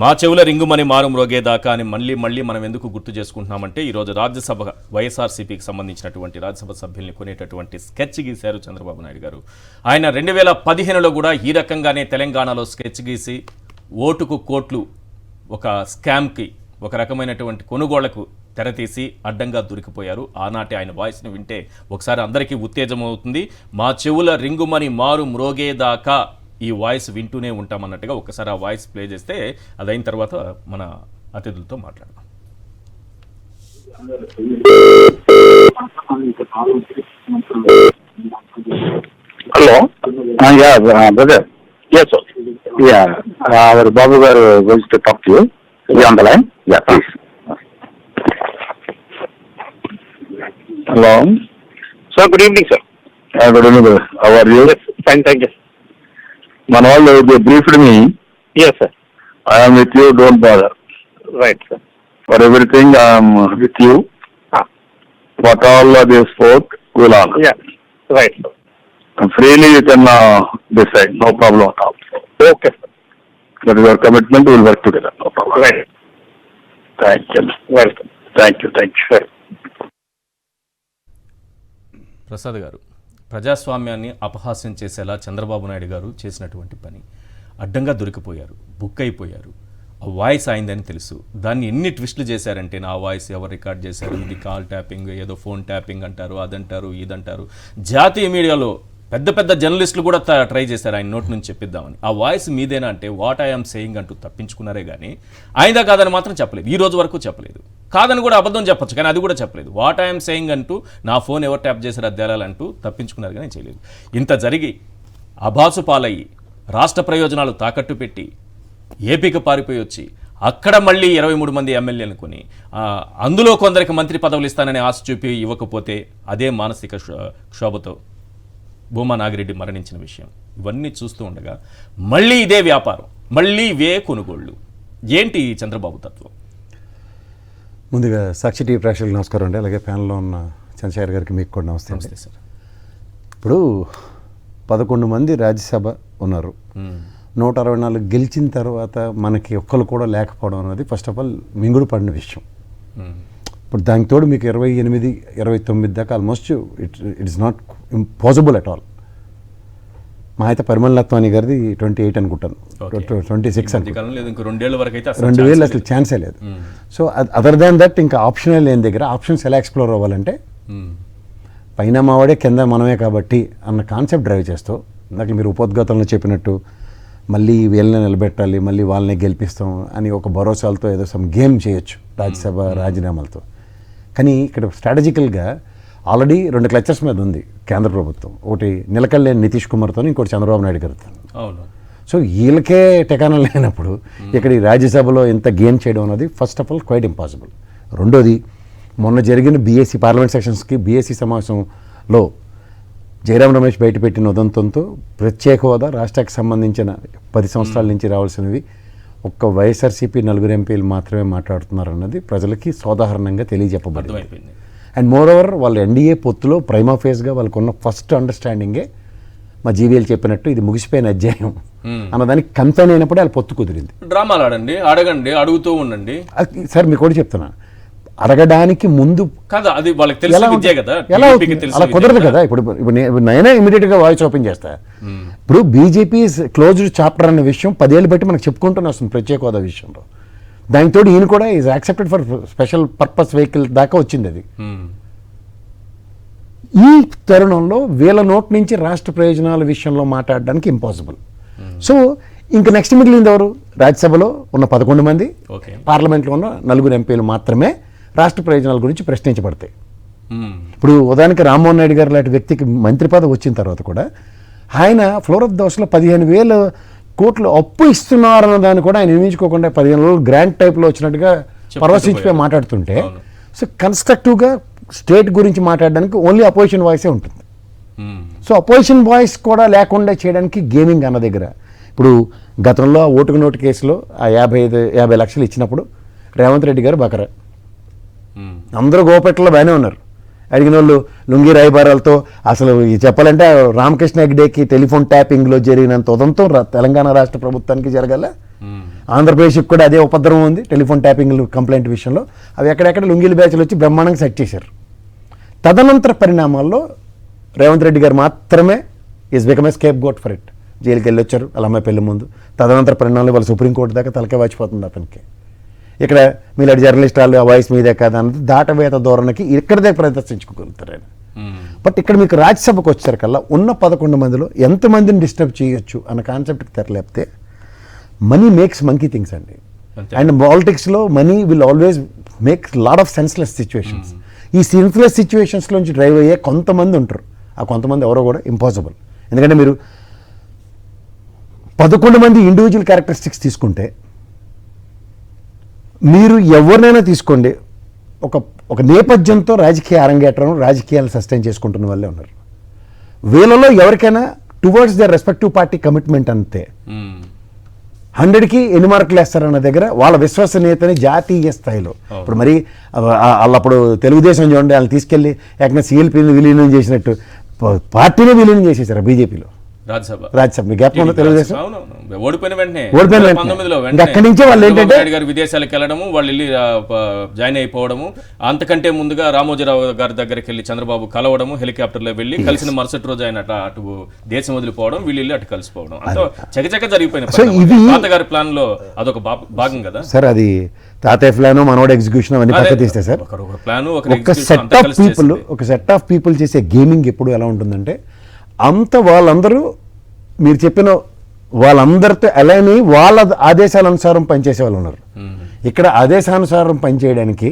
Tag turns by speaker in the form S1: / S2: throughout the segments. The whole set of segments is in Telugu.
S1: మా చెవుల రింగుమని మారు మ్రోగేదాకా అని మళ్ళీ మనం ఎందుకు గుర్తు చేసుకుంటున్నామంటే ఈరోజు రాజ్యసభ వైఎస్ఆర్సీపీకి సంబంధించినటువంటి రాజ్యసభ సభ్యుల్ని కొనేటటువంటి స్కెచ్ గీశారు చంద్రబాబు నాయుడు గారు. ఆయన 2015లో కూడా ఈ రకంగానే తెలంగాణలో స్కెచ్ గీసి ఓటుకు కోట్లు ఒక స్కామ్కి ఒక రకమైనటువంటి కొనుగోళ్లకు తెరతీసి అడ్డంగా దొరికిపోయారు. ఆనాటి ఆయన వాయిస్ని వింటే ఒకసారి అందరికీ ఉత్తేజం అవుతుంది. మా చెవుల రింగుమని మారు మ్రోగేదాకా ఈ వాయిస్ వింటూనే ఉంటామన్నట్టుగా ఒకసారి ఆ వాయిస్ ప్లే చేస్తే అదైన తర్వాత మన అతిథులతో మాట్లాడదాం.
S2: Hello, brother. Yes, sir. Yeah, our Babu garu going to talk to you. You on the line? Yeah, please. Hello.
S3: Sir, good evening, sir.
S2: Good evening, brother. How are you?
S3: Yes, fine, thank you.
S2: Man, all they briefed me.
S3: Yes, sir.
S2: I am with you, don't bother.
S3: Right, sir.
S2: For everything, I am with you. What all they spoke, we'll honor.
S3: Yeah, right, sir.
S2: And freely you can decide, no problem at all.
S3: Okay, sir.
S2: That is your commitment, we will work together, no problem.
S3: Right.
S2: Thank you.
S3: Welcome.
S2: Thank you.
S3: Right.
S1: Prasad గారు, ప్రజాస్వామ్యాన్ని అపహాస్యం చేసేలా చంద్రబాబు నాయుడు గారు చేసినటువంటి పని, అడ్డంగా దొరికిపోయారు, బుక్ అయిపోయారు. ఆ వాయిస్ అయిందని తెలుసు, దాన్ని ఎన్ని ట్విస్టులు చేశారంటే నా వాయిస్ ఎవరు రికార్డ్ చేశారు, ఇది కాల్ ట్యాపింగ్, ఏదో ఫోన్ ట్యాపింగ్ అంటారు, అదంటారు, ఇదంటారు. జాతీయ మీడియాలో పెద్ద పెద్ద జర్నలిస్టులు కూడా ట్రై చేశారు ఆయన నోటి నుంచి చెప్పిద్దామని. ఆ వాయిస్ మీదేనా అంటే వాట్ ఐఎమ్ సేయింగ్ అంటూ తప్పించుకున్నారే కానీ ఆయనదా కాదని మాత్రం చెప్పలేదు, ఈ రోజు వరకు చెప్పలేదు. కాదని కూడా అబద్ధం చెప్పొచ్చు కానీ అది కూడా చెప్పలేదు. వాట్ ఐఎమ్ సేయింగ్ అంటూ నా ఫోన్ ఎవరు ట్యాప్ చేశారు అది తేలాలంటూ తప్పించుకున్నారు కానీ చేయలేదు. ఇంత జరిగి అభాసు పాలయ్యి రాష్ట్ర ప్రయోజనాలు తాకట్టు పెట్టి ఏపీకి పారిపోయి వచ్చి అక్కడ మళ్ళీ 23 మంది ఎమ్మెల్యేలను కొని అందులో కొందరికి మంత్రి పదవులు ఇస్తానని ఆశ చూపి ఇవ్వకపోతే అదే మానసిక క్షోభతో భూమా నాగిరెడ్డి మరణించిన విషయం ఇవన్నీ చూస్తూ ఉండగా మళ్ళీ ఇదే వ్యాపారం, మళ్ళీ ఇవే కొనుగోళ్ళు. ఏంటి చంద్రబాబు తత్వం?
S4: ముందుగా సాక్షి టీవీ ప్రేక్షకులకు నమస్కారం అండి. అలాగే ప్యానల్లో ఉన్న చంద్రశేఖర్ గారికి మీకు కూడా నమస్తే.
S1: నమస్తే సార్.
S4: ఇప్పుడు 11 మంది రాజ్యసభ ఉన్నారు, 164 గెలిచిన తర్వాత మనకి ఒక్కరు కూడా లేకపోవడం అనేది ఫస్ట్ ఆఫ్ ఆల్ మింగుడు పడిన విషయం. ఇప్పుడు దానికి తోడు మీకు 28, 29 దాకా almost it is not impossible at all. మా అయితే పరిమళ లత్వాని గారిది 28 అనుకుంటాను, 26 అనుకుంటాను, 2000 అసలు ఛాన్సే లేదు. సో అదర్ దాన్ దట్ ఇంకా ఆప్షనే లేని దగ్గర ఆప్షన్స్ ఎలా ఎక్స్ప్లోర్ అవ్వాలంటే పైన మావాడే కింద మనమే కాబట్టి అన్న కాన్సెప్ట్ డ్రైవ్ చేస్తూ ఇందాక మీరు ఉపోద్ఘాతంలో చెప్పినట్టు మళ్ళీ వీళ్ళని నిలబెట్టాలి, మళ్ళీ వాళ్ళని గెలిపిస్తాం అని ఒక భరోసాలతో ఏదో సమ్ గేమ్ చేయొచ్చు రాజ్యసభ రాజీనామాలతో. కానీ ఇక్కడ స్ట్రాటజికల్గా ఆల్రెడీ 2 క్లచర్స్ మీద ఉంది కేంద్ర ప్రభుత్వం. ఒకటి నిలకడలేని నితీష్ కుమార్తో, ఇంకోటి చంద్రబాబు నాయుడు గారితో. సో వీళ్ళకే టెకానం లేనప్పుడు ఇక్కడ ఈ రాజ్యసభలో ఇంత గెయిన్ చేయడం అనేది first of all quite impossible. రెండోది, మొన్న జరిగిన బీఎస్సీ పార్లమెంట్ సెషన్స్కి బీఎస్సీ సమావేశంలో జయరాం రమేష్ బయటపెట్టిన ఉదంతంతో ప్రత్యేక హోదా రాష్ట్రానికి సంబంధించిన 10 సంవత్సరాల నుంచి రావాల్సినవి ఒక్క వైఎస్ఆర్సీపీ 4 ఎంపీలు మాత్రమే మాట్లాడుతున్నారన్నది ప్రజలకి సోదాహరణంగా తెలియజెప్పబడింది. అండ్ మోర్ ఓవర్ వాళ్ళు ఎన్డీఏ పొత్తులో ప్రైమా ఫేస్గా వాళ్ళకు ఉన్న ఫస్ట్ అండర్స్టాండింగే మా జీవీఎల్ చెప్పినట్టు ఇది ముగిసిపోయిన అధ్యాయం అన్నదానికి కన్ఫర్మ్ అయినప్పుడే వాళ్ళ పొత్తు కుదిరింది.
S1: డ్రామాలు ఆడండి, అడగండి, అడుగుతూ ఉండండి.
S4: సార్ మీకు కూడా చెప్తున్నా, అడగడానికి ముందు
S1: కదా అది వాళ్ళకి తెలుసు కదా,
S4: ఎలా అలా కుదరదు కదా. ఇప్పుడు నేనే ఇమీడియట్గా వాయిస్ ఓపెన్ చేస్తా. ఇప్పుడు బీజేపీ క్లోజ్డ్ చాప్టర్ అనే విషయం 10 ఏళ్ళు బట్టి మనకు చెప్పుకుంటూనే వస్తుంది ప్రత్యేక హోదా విషయంలో. దానితో ఈయన కూడా is accepted for special purpose vehicle దాకా వచ్చింది అది. ఈ తరుణంలో వీళ్ళ నోట్ నుంచి రాష్ట్ర ప్రయోజనాల విషయంలో మాట్లాడడానికి ఇంపాసిబుల్. సో ఇంక నెక్స్ట్ మిగిలింది ఎవరు? రాజ్యసభలో ఉన్న 11 మంది, పార్లమెంట్లో ఉన్న 4 ఎంపీలు మాత్రమే రాష్ట్ర ప్రయోజనాల గురించి ప్రశ్నించబడతాయి. ఇప్పుడు ఉదాహరణకి రామ్మోహన్ నాయుడు గారు లాంటి వ్యక్తికి మంత్రి పదవి వచ్చిన తర్వాత కూడా ఆయన ఫ్లోర్ ఆఫ్ ద హౌస్లో 15,000 కోట్లు అప్పు ఇస్తున్నారన్న దాన్ని కూడా ఆయన నిర్మించుకోకుండా 15 రోజులు గ్రాంట్ టైప్లో వచ్చినట్టుగా పరవశించిపోయి మాట్లాడుతుంటే, సో కన్స్ట్రక్టివ్గా స్టేట్ గురించి మాట్లాడడానికి ఓన్లీ అపోజిషన్ వాయిసే ఉంటుంది. సో అపోజిషన్ వాయిస్ కూడా లేకుండా చేయడానికి గేమింగ్ అన్న దగ్గర ఇప్పుడు గతంలో ఓటుకు నోటు కేసులో ఆ 50 లక్షలు ఇచ్చినప్పుడు రేవంత్ రెడ్డి గారు బకరా, అందరూ గోపెట్టలో బాగానే ఉన్నారు. అడిగిన వాళ్ళు లుంగి రాయబారాలతో అసలు చెప్పాలంటే రామకృష్ణ హెగ్డేకి టెలిఫోన్ ట్యాపింగ్లో జరిగినంత ఉదంతం తెలంగాణ రాష్ట్ర ప్రభుత్వానికి జరగాల. ఆంధ్రప్రదేశ్కి కూడా అదే ఉపద్రవం ఉంది టెలిఫోన్ ట్యాపింగ్ కంప్లైంట్ విషయంలో. అవి ఎక్కడెక్కడ లుంగీలు బ్యాచ్లు వచ్చి బ్రహ్మాండంగా సెట్ చేశారు. తదనంతర పరిణామాల్లో రేవంత్ రెడ్డి గారు మాత్రమే is become a scapegoat for it. జైలుకి వెళ్ళొచ్చారు వాళ్ళ అమ్మాయి పెళ్లి ముందు. తదనంతర పరిణామాలు వాళ్ళ సుప్రీంకోర్టు దాకా తలకే వాచిపోతుంది అతనికి. ఇక్కడ మీలాంటి జర్నలిస్ట్ వాళ్ళు ఆ వాయిస్ మీదే కదా అన్నది దాటవేత ధోరణికి ఇక్కడదే ప్రదర్శించుకోగలుగుతారు ఆయన. బట్ ఇక్కడ మీకు రాజ్యసభకు వచ్చేసరికల్లా ఉన్న 11 మందిలో ఎంతమందిని డిస్టర్బ్ చేయొచ్చు అన్న కాన్సెప్ట్కి తెరలేపితే మనీ మేక్స్ మంకీ థింగ్స్ అండి. అండ్ పాలిటిక్స్లో money will always make lot of senseless situations. ఈ సెన్స్లెస్ సిచ్యువేషన్స్లోంచి డ్రైవ్ అయ్యే కొంతమంది ఉంటారు. ఆ కొంతమంది ఎవరో కూడా ఇంపాసిబుల్. ఎందుకంటే మీరు 11 మంది ఇండివిజువల్ క్యారెక్టరిస్టిక్స్ తీసుకుంటే మీరు ఎవరినైనా తీసుకోండి, ఒక నేపథ్యంతో రాజకీయ అరంగేట్రం రాజకీయాలు సస్టైన్ చేసుకుంటున్న వాళ్ళే ఉన్నారు. వీళ్ళలో ఎవరికైనా towards the respective party commitment అంతే. 100కి ఎన్ని మార్కులు వేస్తారన్న దగ్గర వాళ్ళ విశ్వసనీయతని జాతీయ స్థాయిలో ఇప్పుడు మరి వాళ్ళప్పుడు తెలుగుదేశం చూడండి వాళ్ళని తీసుకెళ్ళి ఏకంగా సిఎల్పీని విలీనం చేసినట్టు పార్టీని విలీనం చేసేసారు బీజేపీలో. రాజ్యసభ గ్యాప్ ఉన్న తెలుగుదేశం
S1: ఓడిపోయిన వెంటనే
S4: అక్కడి నుంచే వాళ్ళు ఏంటంటే
S1: విదేశాలకు వెళ్ళడము, వాళ్ళు వెళ్ళి జాయిన్ అయిపోవడము, అంతకంటే ముందుగా రామోజీరావు గారి దగ్గరికి వెళ్ళి చంద్రబాబు కలవడము, హెలికాప్టర్లో వెళ్ళి కలిసిన మరుసటి రోజు ఆయన అటు దేశం వదిలిపోవడం, వీళ్ళు వెళ్ళి అటు కలిసిపోవడం, అంతా చకచక జరిగిపోయిన తాతగారి ప్లాన్ లో అదొక భాగం కదా సార్.
S4: అది తాతయ్య ప్లాన్ మనోడు ఎగ్జిక్యూషన్ అవన్నీ పక్క తీస్తే సార్ ఒక సెట్ ఆఫ్ పీపుల్ చేసే గేమింగ్ ఎప్పుడు ఎలా ఉంటుందంటే అంత వాళ్ళందరూ మీరు చెప్పిన వాళ్ళందరితో అలాని వాళ్ళ ఆదేశాలనుసారం పనిచేసే వాళ్ళు ఉన్నారు. ఇక్కడ ఆదేశానుసారం పనిచేయడానికి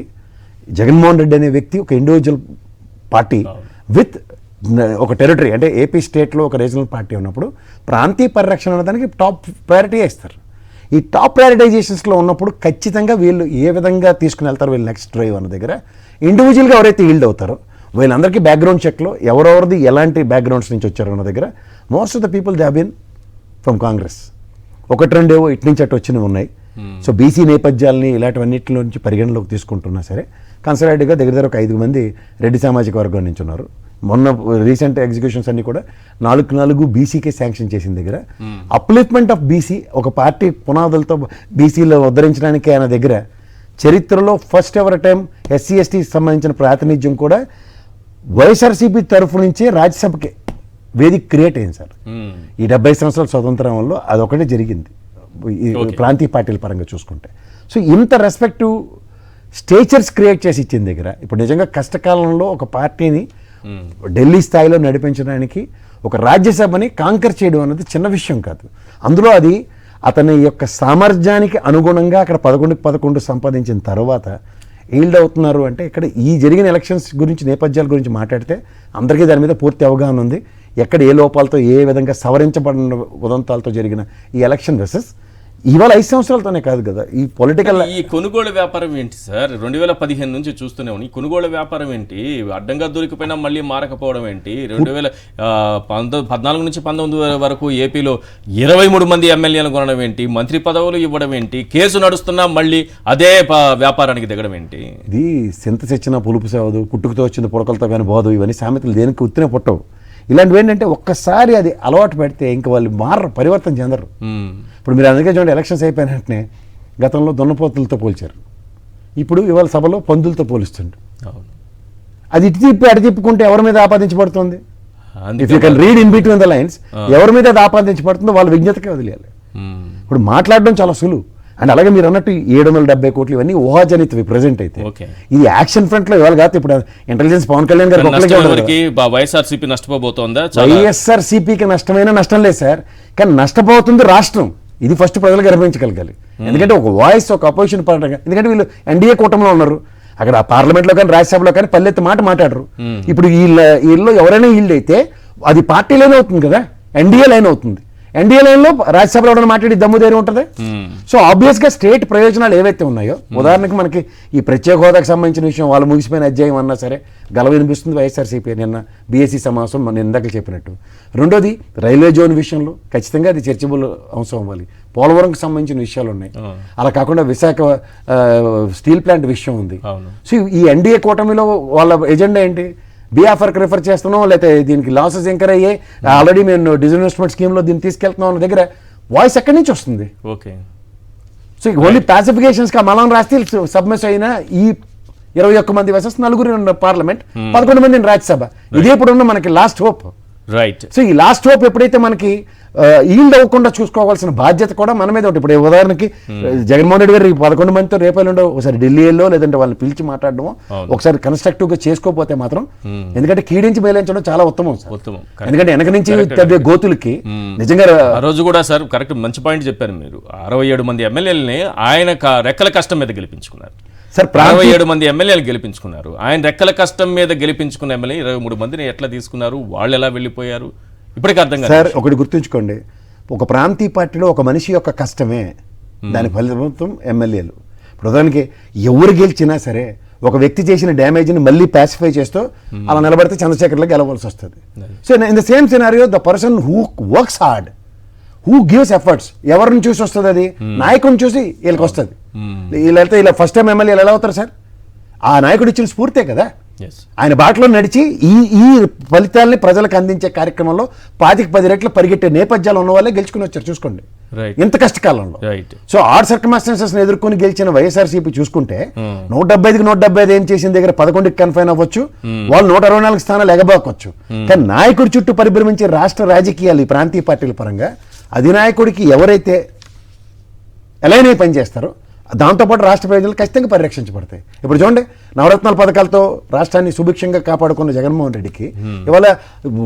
S4: జగన్మోహన్ రెడ్డి అనే వ్యక్తి ఒక ఇండివిజువల్ పార్టీ విత్ ఒక టెరిటరీ అంటే ఏపీ స్టేట్లో ఒక రీజనల్ పార్టీ ఉన్నప్పుడు ప్రాంతీయ పరిరక్షణ అనేదానికి టాప్ ప్రయారిటీ ఇస్తారు. ఈ టాప్ ప్రయారిటైజేషన్స్లో ఉన్నప్పుడు ఖచ్చితంగా వీళ్ళు ఏ విధంగా తీసుకుని వెళ్తారు వీళ్ళు నెక్స్ట్ డ్రైవ్ అన్న దగ్గర ఇండివిజువల్గా ఎవరైతే ఈల్డ్ అవుతారో వీళ్ళందరికీ బ్యాక్గ్రౌండ్ చెక్లో ఎవరెవరిది ఎలాంటి బ్యాక్గ్రౌండ్స్ నుంచి వచ్చారో అన్న దగ్గర most of the people they have been from Congress. ఒకటి రెండేవో ఇటు నుంచి అటు వచ్చినవి ఉన్నాయి. సో బీసీ నేపథ్యాలని ఇలాంటివన్నింటిలో నుంచి పరిగణలోకి తీసుకుంటున్నా సరే కన్సర్వేటివ్గా దగ్గర ఒక 5 మంది రెడ్డి సామాజిక వర్గం నుంచి ఉన్నారు. మొన్న రీసెంట్ ఎగ్జిక్యూషన్స్ అన్ని కూడా 4 బీసీకే శాంక్షన్ చేసిన దగ్గర అప్లిఫ్ట్మెంట్ ఆఫ్ బీసీ ఒక పార్టీ పునాదులతో బీసీలో ఉద్ధరించడానికి ఆయన దగ్గర చరిత్రలో ఫస్ట్ ఎవర్ టైం ఎస్సీ ఎస్టీకి సంబంధించిన ప్రాతినిధ్యం కూడా వైఎస్ఆర్సీపీ తరఫు నుంచే రాజ్యసభకి వేదిక క్రియేట్ అయింది సార్. ఈ 70 సంవత్సరాల స్వతంత్రంలో అదొకటే జరిగింది ప్రాంతీయ పార్టీల పరంగా చూసుకుంటే. సో ఇంత రెస్పెక్టివ్ స్టేచర్స్ క్రియేట్ చేసి ఇచ్చిన దగ్గర ఇప్పుడు నిజంగా కష్టకాలంలో ఒక పార్టీని ఢిల్లీ స్థాయిలో నడిపించడానికి ఒక రాజ్యసభని కాంకర్ చేయడం అనేది చిన్న విషయం కాదు. అందులో అది అతని యొక్క సామర్థ్యానికి అనుగుణంగా అక్కడ 11 సంపాదించిన తర్వాత ఈల్డ్ అవుతున్నారు అంటే ఇక్కడ ఈ జరిగిన ఎలక్షన్స్ గురించి నేపథ్యాల గురించి మాట్లాడితే అందరికీ దాని మీద పూర్తి అవగాహన ఉంది. ఎక్కడ ఏ లోపాలతో ఏ విధంగా సవరించబడిన ఉదంతాలతో జరిగిన ఈ ఎలక్షన్ వర్సెస్ ఇవాళ 5 సంవత్సరాలతోనే కాదు కదా ఈ పొలిటికల్.
S1: ఈ కొనుగోలు వ్యాపారం ఏంటి సార్? 2015 నుంచి చూస్తూనే ఉన్నాం. ఈ కొనుగోలు వ్యాపారం ఏంటి? అడ్డంగా దొరికిపోయినా మళ్ళీ మారకపోవడం ఏంటి? 2014 నుంచి 19 వరకు ఏపీలో 23 మంది ఎమ్మెల్యేలు కొనడం ఏంటి? మంత్రి పదవులు ఇవ్వడం ఏంటి? కేసు నడుస్తున్నా మళ్ళీ అదే వ్యాపారానికి దిగడం ఏంటి?
S4: ఇది సింత తెచ్చిన పులుపు సేవదు, కుట్టుకుతో వచ్చింది పుడకలతో కానీ బోధు, ఇవన్నీ సామెతలు దేనికి ఉత్తినే పుట్టవు. ఇలాంటివి ఏంటంటే ఒక్కసారి అది అలవాటు పెడితే ఇంక వాళ్ళు మారరు, పరివర్తన చెందరు. ఇప్పుడు మీరు అందుకే చూడండి ఎలక్షన్స్ అయిపోయిన వెంటనే గతంలో దున్నపోతులతో పోల్చారు, ఇప్పుడు ఇవాళ సభలో పందులతో పోలుస్తుంది. అది ఇటు తిప్పి అటు తిప్పుకుంటే ఎవరి మీద ఆపాదించబడుతుంది? If you can read in between the lines ఎవరి మీద అది ఆపాదించబడుతుందో వాళ్ళ విజ్ఞతకే వదిలేయాలి. ఇప్పుడు మాట్లాడడం చాలా సులువు. అండ్ అలాగే మీరు అన్నట్టు 770 కోట్లు ఇవన్నీ ఊహాజనితవి ప్రెజెంట్ అయితే. ఇది యాక్షన్ ఫ్రంట్ లో ఇవాళ కాదు. ఇప్పుడు ఇంటెలిజెన్స్ పవన్ కళ్యాణ్ గారు
S1: వైఎస్ఆర్సీపీ నష్టపోతుందా?
S4: వైఎస్ఆర్సీపీకి నష్టమైనా నష్టం లేదు సార్, కానీ నష్టపోతుంది రాష్ట్రం. ఇది ఫస్ట్ ప్రజలు గర్భించగలగాలి. ఎందుకంటే ఒక వాయిస్ ఒక అపోజిషన్ పార్టీ, ఎందుకంటే వీళ్ళు ఎన్డీఏ కూటమిలో ఉన్నారు. అక్కడ పార్లమెంట్లో కానీ రాజ్యసభలో కానీ పల్లెత్తి మాట మాట్లాడరు. ఇప్పుడు వీళ్ళు ఎవరైనా ఈల్డ్ అయితే అది పార్టీ లైన్ అవుతుంది కదా, ఎన్డీఏ లైన్ అవుతుంది. ఎన్డీఏ లైన్లో రాజ్యసభలో ఎవరైనా మాట్లాడి దమ్ము ధైర్యం ఉంటుంది. సో ఆబ్వియస్గా స్టేట్ ప్రయోజనాలు ఏవైతే ఉన్నాయో, ఉదాహరణకి మనకి ఈ ప్రత్యేక హోదాకు సంబంధించిన విషయం వాళ్ళు ముగిసిపోయిన అధ్యాయం అన్నా సరే గలవ వినిపిస్తుంది వైఎస్ఆర్సీపీ నిన్న బీఎస్సీ సమావేశం నేను ఇందాక చెప్పినట్టు. రెండోది రైల్వే జోన్ విషయంలో ఖచ్చితంగా అది చర్చబుల్ అంశం అవ్వాలి. పోలవరంకి సంబంధించిన విషయాలు ఉన్నాయి. అలా కాకుండా విశాఖ స్టీల్ ప్లాంట్ విషయం ఉంది. సో ఈ ఎన్డీఏ కూటమిలో వాళ్ళ ఎజెండా ఏంటి? బీఆఫర్కి రిఫర్ చేస్తున్నాం, లేకపోతే దీనికి లాసెస్ ఎంకర్ అయ్యే ఆల్రెడీ మేము డిజిన్వెస్ట్మెంట్ స్కీమ్లో దీన్ని తీసుకెళ్తున్నాం అన్న దగ్గర వాయిస్ ఎక్కడి నుంచి వస్తుంది?
S1: ఓకే,
S4: సో ఓన్లీ పాసిఫికేషన్స్కి ఆ మలం రాస్తే సబ్మిస్ అయిన ఈ 21 మంది వర్సెస్ 4 పార్లమెంట్ 11 మంది రాజ్యసభ, ఇదే ఇప్పుడు ఉన్న మనకి లాస్ట్ హోప్.
S1: రైట్.
S4: సో ఈ లాస్ట్ హోప్ ఎప్పుడైతే మనకి ఈల్డ్ అవ్వకుండా చూసుకోవాల్సిన బాధ్యత కూడా మన మీద ఉంటుంది. ఇప్పుడు ఉదాహరణకి జగన్మోహన్ రెడ్డి గారు ఈ 11 మందితో రేపల్లుండో ఒకసారి ఢిల్లీలో లేదంటే వాళ్ళని పిలిచి మాట్లాడడమో ఒకసారి కన్స్ట్రక్టివ్ గా చేసుకోకపోతే మాత్రం, ఎందుకంటే కీడించి మేలించడం చాలా ఉత్తమం సార్. ఎందుకంటే వెనక నుంచి తవ్వే గోతులకి నిజంగా
S1: ఆ రోజు కూడా సార్ కరెక్ట్ మంచి పాయింట్ చెప్పారు మీరు. 67 మంది ఎమ్మెల్యేలని ఆయన రెక్కల కష్టం మీద గెలిపించుకున్నారు
S4: సార్.
S1: 67 మంది ఎమ్మెల్యేలు గెలిపించుకున్నారు. ఆయన రెక్కల కష్టం మీద గెలిపించుకున్న ఎమ్మెల్యే 23 మందిని ఎట్లా తీసుకున్నారు, వాళ్ళు ఎలా వెళ్ళిపోయారు ఇప్పటికీ అర్థం కాదు
S4: సార్. ఒకటి గుర్తుంచుకోండి, ఒక ప్రాంతీయ పార్టీలో ఒక మనిషి యొక్క కష్టమే దాని ఫలితం ఎమ్మెల్యేలు. ప్రధానికి ఎవరు గెలిచినా సరే ఒక వ్యక్తి చేసిన డ్యామేజ్ని మళ్ళీ పాసిఫై చేస్తూ అలా నిలబడితే చంద్రశేఖర్లో గెలవాల్సి వస్తుంది. So in the same scenario the person who works hard, who gives efforts, ఎవరిని చూసి వస్తుంది అది, నాయకుడిని చూసి వీళ్ళకి వస్తుంది. వీళ్ళైతే ఇలా ఫస్ట్ టైం ఎమ్మెల్యేలు ఎలా అవుతారు సార్? ఆ నాయకుడు ఇచ్చిన స్ఫూర్తే కదా. ఆయన బాటలో నడిచి ఈ ఫలితాలని ప్రజలకు అందించే కార్యక్రమంలో 5-10 రెట్లు పరిగెట్టే నేపథ్యాలు ఉన్న వాళ్ళే గెలుచుకుని వచ్చారు చూసుకోండి ఇంత కష్టకాలంలో. సో ఆర్ సర్కమ్స్టాన్సెస్ ఎదుర్కొని గెలిచిన వైఎస్ఆర్సీపీ చూసుకుంటే 175కి 175 ఏం చేసిన దగ్గర 11కి కన్ఫైన్ అవ్వచ్చు, వాళ్ళు 164 స్థానాలు ఎగబాకొచ్చు. కానీ నాయకుడి చుట్టూ పరిభ్రమించే రాష్ట్ర రాజకీయాలు ఈ ప్రాంతీయ పార్టీల పరంగా అధినాయకుడికి ఎవరైతే ఎలైన్ అయి పనిచేస్తారో దాంతోపాటు రాష్ట్ర ప్రజలు ఖచ్చితంగా పరిరక్షించబడతాయి. ఇప్పుడు చూడండి, నవరత్నాల పథకాలతో రాష్ట్రాన్ని సుభిక్షంగా కాపాడుకున్న జగన్మోహన్ రెడ్డికి ఇవాళ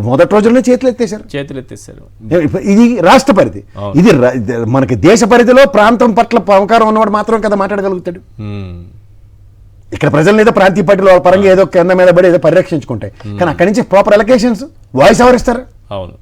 S4: మొదటి రోజుల్లోనే చేతులు ఎత్తేశారు. ఇది రాష్ట్ర పరిధి, ఇది మనకి దేశ పరిధిలో ప్రాంతం పట్ల అవకాశం ఉన్నవాడు మాత్రం కదా మాట్లాడగలుగుతాడు. ఇక్కడ ప్రజలను ఏదో ప్రాంతీయ పార్టీలో పరంగా ఏదో కింద మీద పడి ఏదో పరిరక్షించుకుంటాయి, కానీ అక్కడి నుంచి ప్రాపర్ ఎలకేషన్స్ వాయిస్ ఎవరు ఇస్తారు?
S1: అవును.